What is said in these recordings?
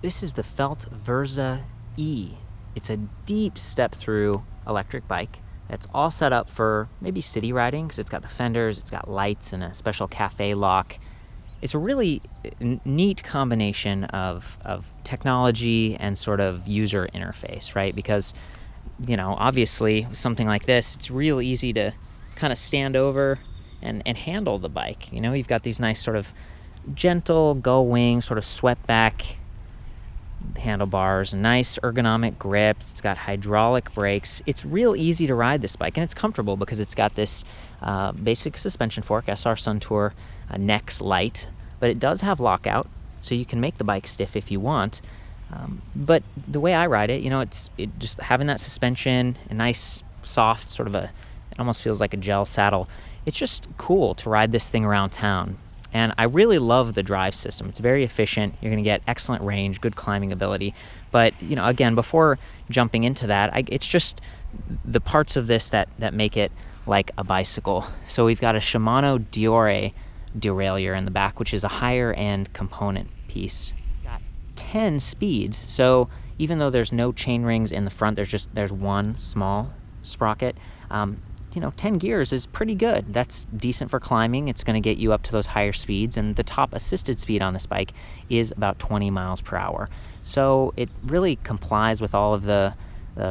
This is the Felt VERZAe E. It's a deep step-through electric bike that's all set up for maybe city riding because it's got the fenders, it's got lights and a special cafe lock. It's a really neat combination of technology and sort of user interface, right? Because, you know, obviously with something like this, it's real easy to kind of stand over and handle the bike. You know, you've got these nice sort of gentle gull wing, sort of swept back handlebars, nice ergonomic grips. It's got hydraulic brakes. It's real easy to ride this bike, and it's comfortable because it's got this basic suspension fork, SR Suntour Nex Lite, but it does have lockout, so you can make the bike stiff if you want. But the way I ride it, you know, it just having that suspension, a nice soft sort of it almost feels like a gel saddle. It's just cool to ride this thing around town. And I really love the drive system. It's very efficient. You're going to get excellent range, good climbing ability. But, you know, again, before jumping into that, it's just the parts of this that make it like a bicycle. So we've got a Shimano Diore derailleur in the back, which is a higher end component piece. Got 10 speeds. So even though there's no chain rings in the front, there's one small sprocket. You know, 10 gears is pretty good. That's decent for climbing. It's going to get you up to those higher speeds, and the top assisted speed on this bike is about 20 miles per hour. So it really complies with all of the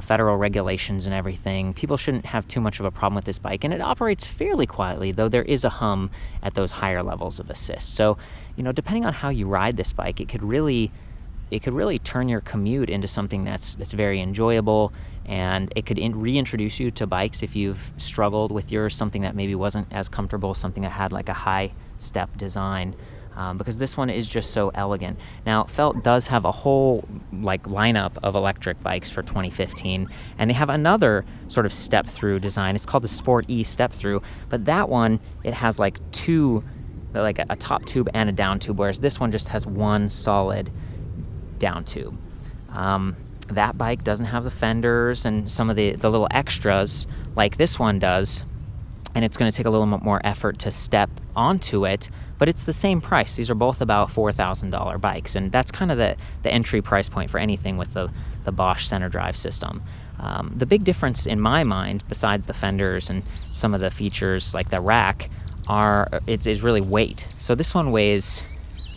federal regulations and everything. People shouldn't have too much of a problem with this bike, and it operates fairly quietly, though there is a hum at those higher levels of assist. So, you know, depending on how you ride this bike, it could really turn your commute into something that's very enjoyable, and it could reintroduce you to bikes if you've struggled with yours, something that maybe wasn't as comfortable, something that had like a high step design, because this one is just so elegant. Now, Felt does have a whole like lineup of electric bikes for 2015, and they have another sort of step-through design. It's called the Sport E step-through, but that one, it has like two, like a top tube and a down tube, whereas this one just has one solid down tube. That bike doesn't have the fenders and some of the little extras like this one does, and it's going to take a little bit more effort to step onto it, but it's the same price. These are both about $4,000 bikes, and that's kind of the entry price point for anything with the Bosch center drive system. The big difference in my mind, besides the fenders and some of the features like the rack, is really weight. So this one weighs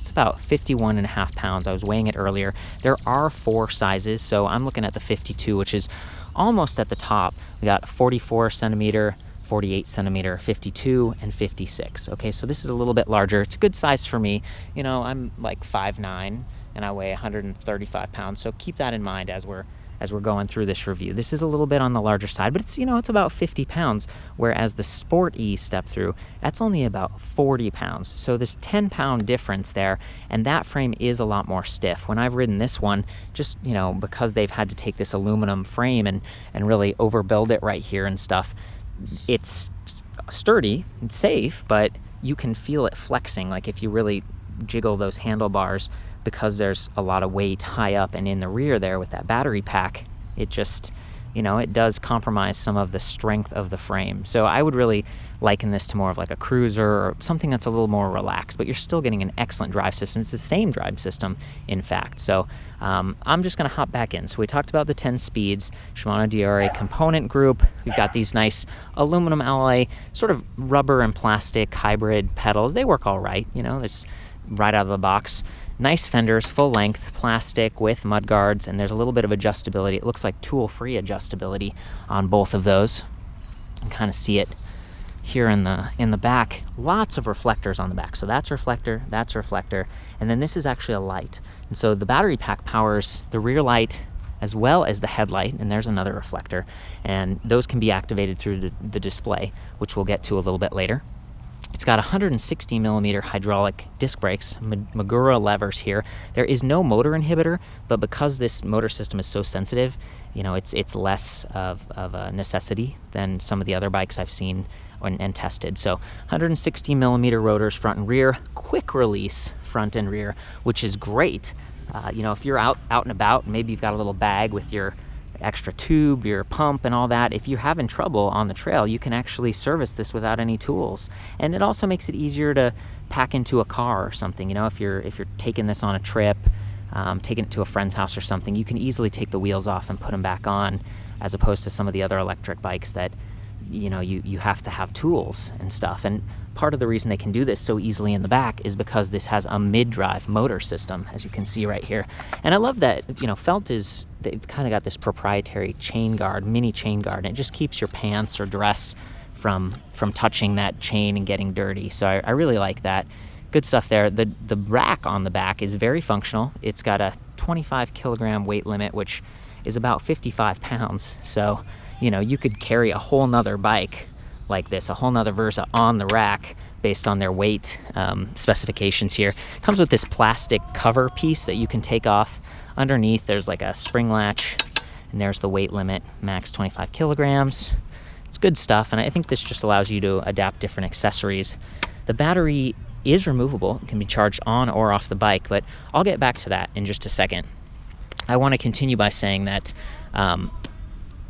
about 51.5 pounds. I was weighing it earlier. There are 4 sizes, so I'm looking at the 52, which is almost at the top. We got 44 centimeter, 48 centimeter, 52, and 56. Okay, so this is a little bit larger. It's a good size for me. You know, I'm like 5'9", and I weigh 135 pounds, so keep that in mind as we're going through this review. This is a little bit on the larger side, but it's, you know, it's about 50 pounds, whereas the Sport E step-through, that's only about 40 pounds. So this 10-pound difference there, and that frame is a lot more stiff. When I've ridden this one, just, you know, because they've had to take this aluminum frame and really overbuild it right here and stuff, it's sturdy and safe, but you can feel it flexing. Like if you really jiggle those handlebars, because there's a lot of weight high up and in the rear there with that battery pack, it just, you know, it does compromise some of the strength of the frame. So I would really liken this to more of like a cruiser or something that's a little more relaxed, but you're still getting an excellent drive system. It's the same drive system, in fact. So I'm just going to hop back in. So we talked about the 10 speeds, Shimano Diore component group. We've got these nice aluminum alloy, sort of rubber and plastic hybrid pedals. They work all right, you know, it's right out of the box. Nice fenders, full length, plastic with mud guards, and there's a little bit of adjustability. It looks like tool-free adjustability on both of those. You can kind of see it here in the back. Lots of reflectors on the back. So that's reflector, and then this is actually a light. And so the battery pack powers the rear light as well as the headlight, and there's another reflector. And those can be activated through the display, which we'll get to a little bit later. It's got 160 millimeter hydraulic disc brakes, Magura levers here. There is no motor inhibitor, but because this motor system is so sensitive, you know, it's less of a necessity than some of the other bikes I've seen and tested. So 160 millimeter rotors front and rear, quick release front and rear, which is great. You know, if you're out and about, maybe you've got a little bag with your extra tube, your pump and all that, if you're having trouble on the trail, you can actually service this without any tools. And it also makes it easier to pack into a car or something, you know, if you're taking this on a trip, taking it to a friend's house or something, you can easily take the wheels off and put them back on, as opposed to some of the other electric bikes that you have to have tools and stuff. And part of the reason they can do this so easily in the back is because this has a mid-drive motor system, as you can see right here. And I love that, Felt they've kind of got this proprietary chain guard, mini chain guard, and it just keeps your pants or dress from touching that chain and getting dirty. So I really like that. Good stuff there. The rack on the back is very functional. It's got a 25 kilogram weight limit, which is about 55 pounds. So, you could carry a whole nother bike like this, a whole nother Verza on the rack based on their weight specifications here. Comes with this plastic cover piece that you can take off. Underneath, there's like a spring latch, and there's the weight limit, max 25 kilograms. It's good stuff, and I think this just allows you to adapt different accessories. The battery is removable. It can be charged on or off the bike, but I'll get back to that in just a second. I want to continue by saying that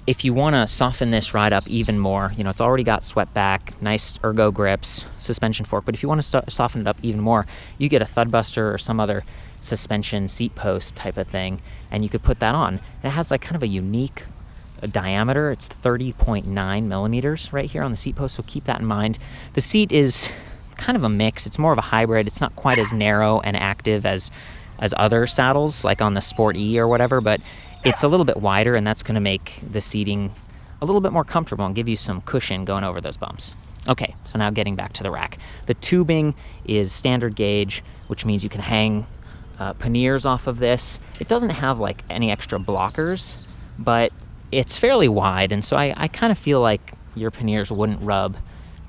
if you want to soften this ride up even more, it's already got swept back, nice ergo grips, suspension fork, but if you want to soften it up even more, you get a thud buster or some other suspension seat post type of thing, and you could put that on. It has like kind of a unique diameter. It's 30.9 millimeters right here on the seat post, so keep that in mind. The seat is kind of a mix. It's more of a hybrid. It's not quite as narrow and active as other saddles, like on the Sport E or whatever, but it's a little bit wider, and that's going to make the seating a little bit more comfortable and give you some cushion going over those bumps. Okay, so now getting back to the rack. The tubing is standard gauge, which means you can hang panniers off of this. It doesn't have like any extra blockers, but it's fairly wide, and so I kind of feel like your panniers wouldn't rub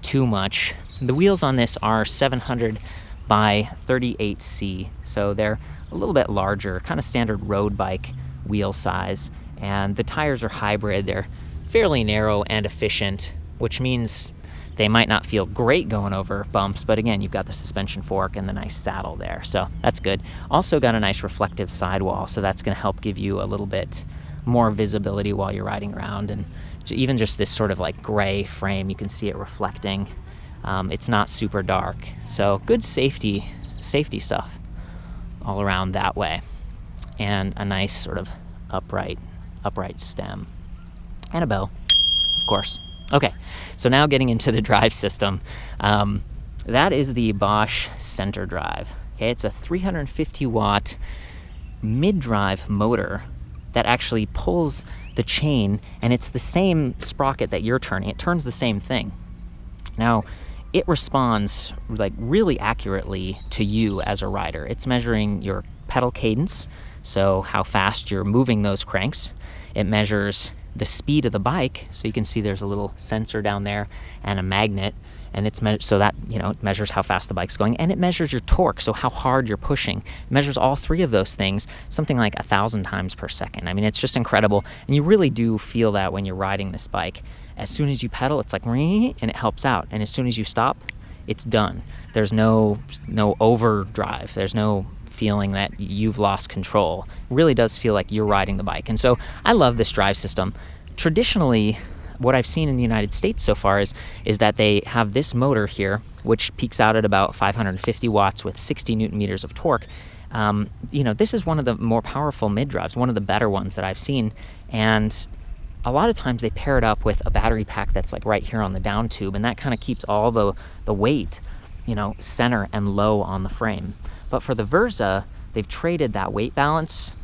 too much. The wheels on this are 700 by 38C, so they're a little bit larger, kind of standard road bike wheel size, and the tires are hybrid. They're fairly narrow and efficient, which means they might not feel great going over bumps, but again, you've got the suspension fork and the nice saddle there, so that's good. Also got a nice reflective sidewall, so that's going to help give you a little bit more visibility while you're riding around, and even just this sort of like gray frame, you can see it reflecting. It's not super dark, so good safety stuff all around that way, and a nice sort of upright stem and a bell, of course. Okay, so now getting into the drive system. That is the Bosch center drive. Okay, it's a 350 watt mid-drive motor that actually pulls the chain, and it's the same sprocket that you're turning. It turns the same thing. Now, it responds like really accurately to you as a rider. It's measuring your pedal cadence, so how fast you're moving those cranks. It measures the speed of the bike, so you can see there's a little sensor down there and a magnet, and it's so that it measures how fast the bike's going, and it measures your torque, so how hard you're pushing. It measures all three of those things, something like 1,000 times per second. I mean, it's just incredible, and you really do feel that when you're riding this bike. As soon as you pedal, it's like ring, and it helps out, and as soon as you stop, it's done. There's no overdrive. There's no feeling that you've lost control. It really does feel like you're riding the bike, and so I love this drive system. Traditionally, what I've seen in the United States so far is that they have this motor here, which peaks out at about 550 watts with 60 newton meters of torque. This is one of the more powerful mid-drives, one of the better ones that I've seen, and a lot of times they pair it up with a battery pack that's like right here on the down tube, and that kind of keeps all the weight, center and low on the frame. But for the Verza, they've traded that weight balance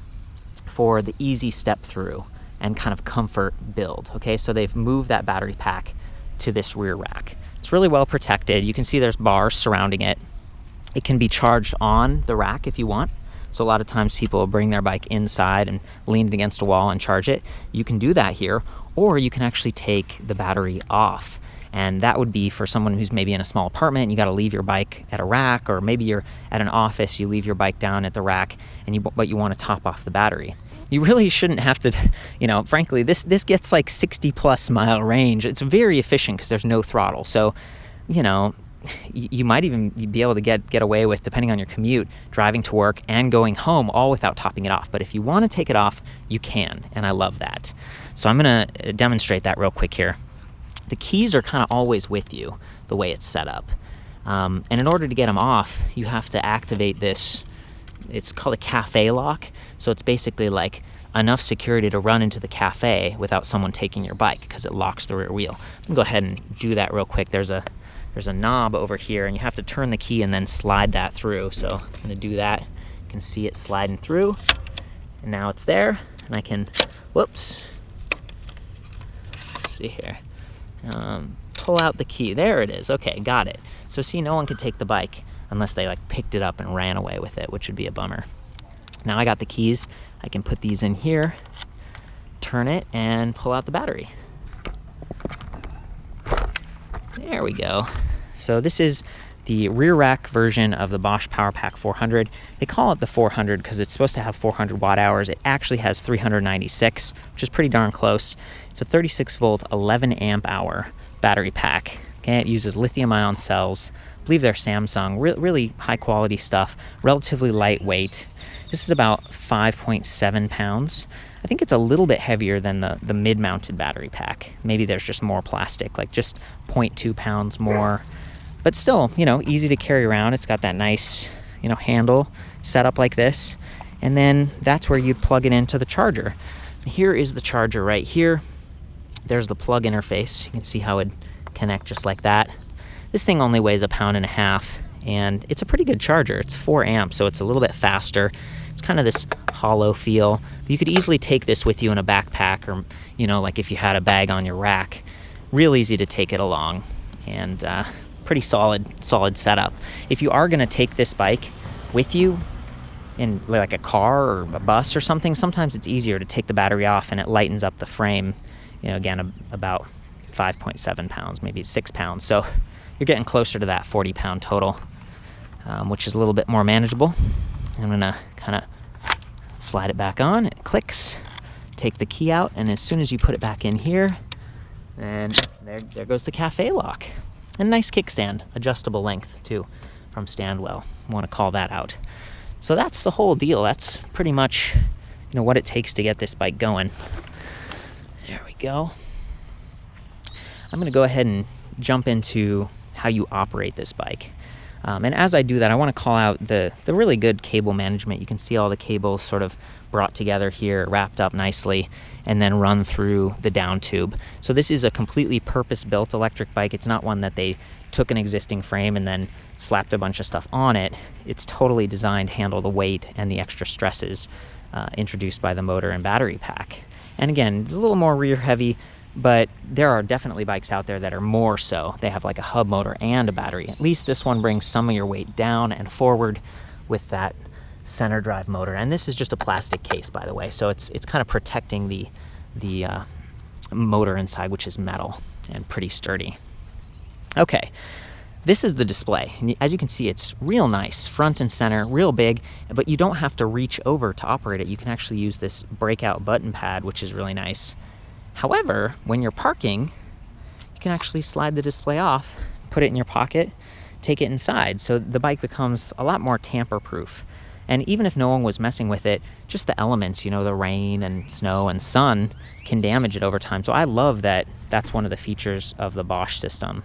for the easy step-through and kind of comfort build. Okay, so they've moved that battery pack to this rear rack. It's really well protected. You can see there's bars surrounding it. It can be charged on the rack if you want. So a lot of times people will bring their bike inside and lean it against a wall and charge it. You can do that here, or you can actually take the battery off. And that would be for someone who's maybe in a small apartment and you got to leave your bike at a rack, or maybe you're at an office, you leave your bike down at the rack, but you want to top off the battery. You really shouldn't have to, frankly, this gets like 60 plus mile range. It's very efficient because there's no throttle. So, you might even be able to get away with, depending on your commute, driving to work and going home all without topping it off. But if you want to take it off, you can, and I love that. So I'm going to demonstrate that real quick here. The keys are kind of always with you, the way it's set up. And in order to get them off, you have to activate this it's called a cafe lock. So it's basically like enough security to run into the cafe without someone taking your bike, because it locks the rear wheel. I'm gonna go ahead and do that real quick. There's a knob over here, and you have to turn the key and then slide that through. So I'm gonna do that. You can see it sliding through, and now it's there, and I can, whoops, let's see here, pull out the key. There it is. Okay, got it. So see, no one could take the bike unless they like picked it up and ran away with it, which would be a bummer. Now I got the keys. I can put these in here, turn it, and pull out the battery. There we go. So this is the rear rack version of the Bosch PowerPack 400. They call it the 400 because it's supposed to have 400 watt hours. It actually has 396, which is pretty darn close. It's a 36 volt, 11 amp hour battery pack. Okay, it uses lithium ion cells. I believe they're Samsung, really high quality stuff, relatively lightweight. This is about 5.7 pounds. I think it's a little bit heavier than the mid-mounted battery pack. Maybe there's just more plastic, like just 0.2 pounds more. But still, you know, easy to carry around. It's got that nice, you know, handle set up like this. And then that's where you'd plug it into the charger. Here is the charger right here. There's the plug interface. You can see how it connect just like that. This thing only weighs 1.5 pounds, and it's a pretty good charger. It's 4 amps, so it's a little bit faster. It's kind of this hollow feel. You could easily take this with you in a backpack, or, you know, like if you had a bag on your rack. Real easy to take it along, and pretty solid setup. If you are gonna take this bike with you in like a car or a bus or something, sometimes it's easier to take the battery off and it lightens up the frame. You know, again, about 5.7 pounds, maybe 6 pounds. So you're getting closer to that 40-pound total, which is a little bit more manageable. I'm gonna kind of slide it back on. It clicks. Take the key out, and as soon as you put it back in here, then there goes the cafe lock. And a nice kickstand, adjustable length too, from Standwell. Want to call that out. So that's the whole deal. That's pretty much, you know, what it takes to get this bike going. There we go. I'm gonna go ahead and jump into how you operate this bike. And as I do that, I want to call out the really good cable management. You can see all the cables sort of brought together here, wrapped up nicely, and then run through the down tube. So this is a completely purpose-built electric bike. It's not one that they took an existing frame and then slapped a bunch of stuff on it. It's totally designed to handle the weight and the extra stresses introduced by the motor and battery pack. And again, it's a little more rear heavy, but there are definitely bikes out there that are more so. They have like a hub motor and a battery. At least this one brings some of your weight down and forward with that center drive motor. And this is just a plastic case, by the way, so it's kind of protecting the motor inside, which is metal and pretty sturdy. Okay, this is the display. And as you can see, it's real nice, front and center, real big, but you don't have to reach over to operate it. You can actually use this breakout button pad, which is really nice. However, when you're parking, you can actually slide the display off, put it in your pocket, take it inside. So the bike becomes a lot more tamper-proof. And even if no one was messing with it, just the elements, you know, the rain and snow and sun can damage it over time. So I love that that's one of the features of the Bosch system.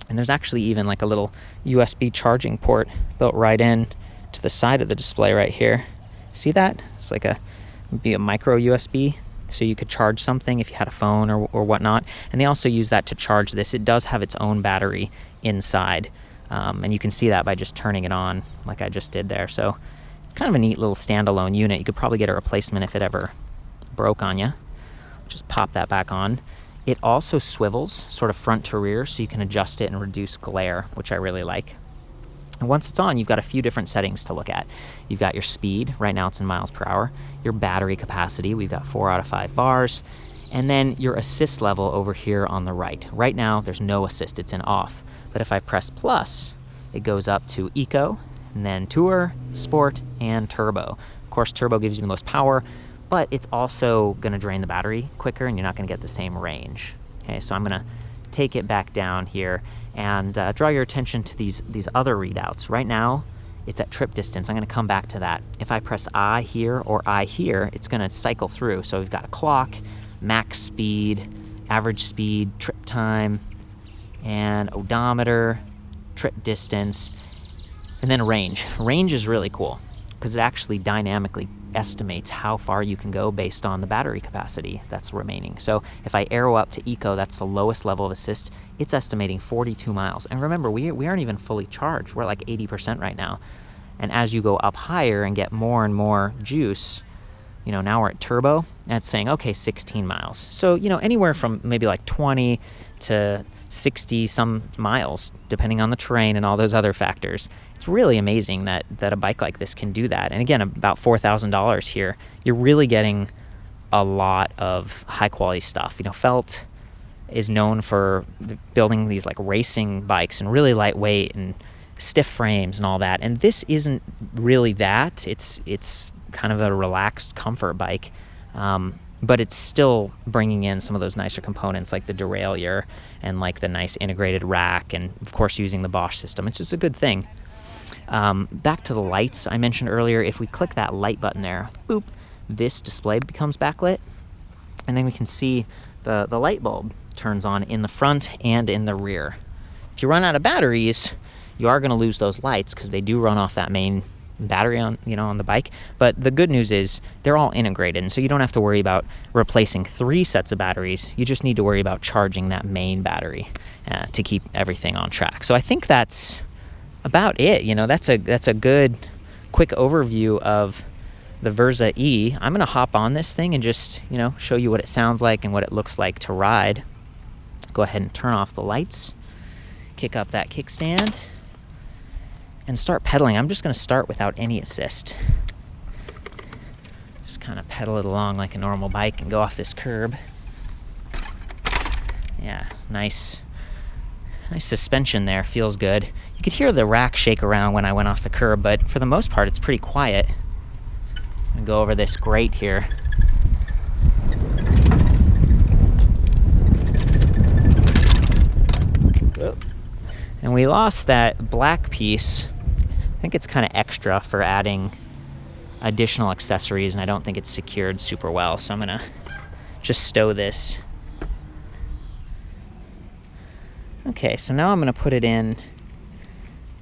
And there's actually even like a little USB charging port built right in to the side of the display right here. See that? It's like maybe a micro USB. So you could charge something if you had a phone or whatnot. And they also use that to charge this. It does have its own battery inside. And you can see that by just turning it on like I just did there. So it's kind of a neat little standalone unit. You could probably get a replacement if it ever broke on you. Just pop that back on. It also swivels sort of front to rear, so you can adjust it and reduce glare, which I really like. And once it's on, you've got a few different settings to look at. You've got your speed, right now it's in miles per hour, your battery capacity, we've got 4 out of 5 bars, and then your assist level over here on the right. Right now, there's no assist, it's in off. But if I press plus, it goes up to Eco, and then Tour, Sport, and Turbo. Of course, Turbo gives you the most power, but it's also gonna drain the battery quicker, and you're not gonna get the same range. Okay, so I'm gonna take it back down here and draw your attention to these other readouts. Right now, it's at trip distance. I'm gonna come back to that. If I press I here or I here, it's gonna cycle through. So we've got a clock, max speed, average speed, trip time, and odometer, trip distance, and then range. Range is really cool. because it actually dynamically estimates how far you can go based on the battery capacity that's remaining. So if I arrow up to Eco, that's the lowest level of assist, it's estimating 42 miles. And remember, we aren't even fully charged. We're like 80% right now. And as you go up higher and get more and more juice, you know, now we're at turbo, and it's saying, okay, 16 miles. So, you know, anywhere from maybe like 20 to 60 some miles, depending on the terrain and all those other factors. It's really amazing that a bike like this can do that. And again, about $4,000 here, you're really getting a lot of high quality stuff. You know, Felt is known for building these like racing bikes and really lightweight and stiff frames and all that. And this isn't really that. It's kind of a relaxed comfort bike. But it's still bringing in some of those nicer components like the derailleur and like the nice integrated rack, and of course using the Bosch system. It's just a good thing. Back to the lights I mentioned earlier, if we click that light button there, boop, this display becomes backlit, and then we can see the light bulb turns on in the front and in the rear. If you run out of batteries, you are going to lose those lights because they do run off that main battery on the bike. But the good news is they're all integrated, and so you don't have to worry about replacing 3 sets of batteries. You just need to worry about charging that main battery to keep everything on track. So I think that's about it. You know, that's a good quick overview of the VERZAe E. I'm going to hop on this thing and just, you know, show you what it sounds like and what it looks like to ride. Go ahead and turn off the lights, kick up that kickstand, and start pedaling. I'm just going to start without any assist. Just kind of pedal it along like a normal bike and go off this curb. Yeah, nice suspension there, feels good. You could hear the rack shake around when I went off the curb, but for the most part it's pretty quiet. I'm gonna go over this grate here. And we lost that black piece. I think it's kind of extra for adding additional accessories, and I don't think it's secured super well, so I'm gonna just stow this. Okay, so now I'm gonna put it in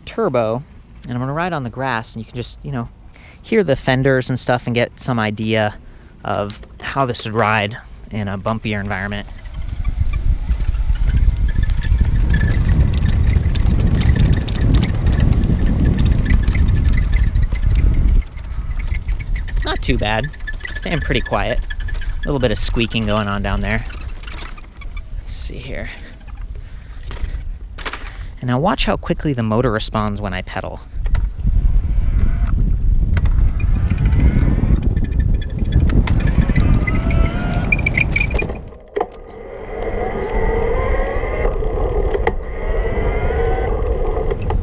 turbo, and I'm gonna ride on the grass, and you can just, you know, hear the fenders and stuff and get some idea of how this would ride in a bumpier environment. Not too bad. Staying pretty quiet. A little bit of squeaking going on down there. Let's see here. And now watch how quickly the motor responds when I pedal.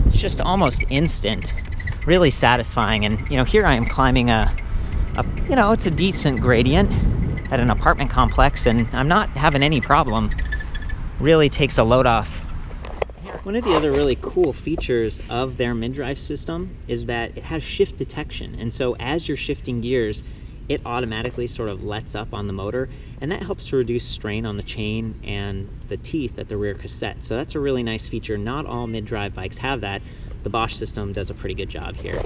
It's just almost instant. Really satisfying. And, you know, here I am climbing you know, it's a decent gradient at an apartment complex, and I'm not having any problem. Really takes a load off. One of the other really cool features of their mid-drive system is that it has shift detection, and so as you're shifting gears, it automatically sort of lets up on the motor, and that helps to reduce strain on the chain and the teeth at the rear cassette. So that's a really nice feature. Not all mid-drive bikes have that. The Bosch system does a pretty good job here.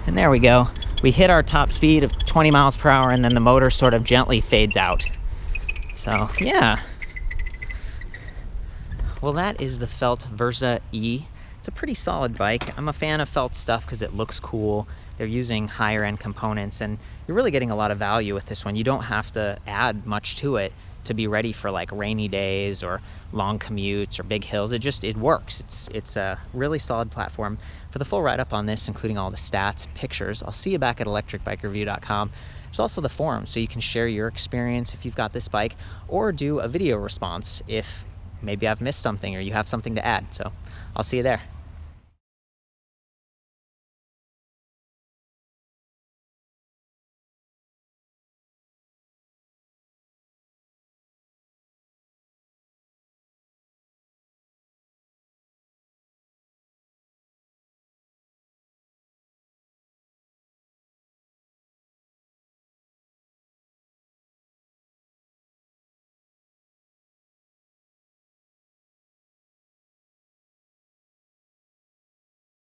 And there we go. We hit our top speed of 20 miles per hour, and then the motor sort of gently fades out. So, yeah. Well, that is the Felt VERZAe E. It's a pretty solid bike. I'm a fan of Felt stuff because it looks cool. They're using higher end components, and you're really getting a lot of value with this one. You don't have to add much to it to be ready for like rainy days or long commutes or big hills. It works. It's a really solid platform. For the full write-up on this, including all the stats and pictures, I'll see you back at ElectricBikeReview.com. There's also the forum, so you can share your experience if you've got this bike, or do a video response if maybe I've missed something or you have something to add. So I'll see you there.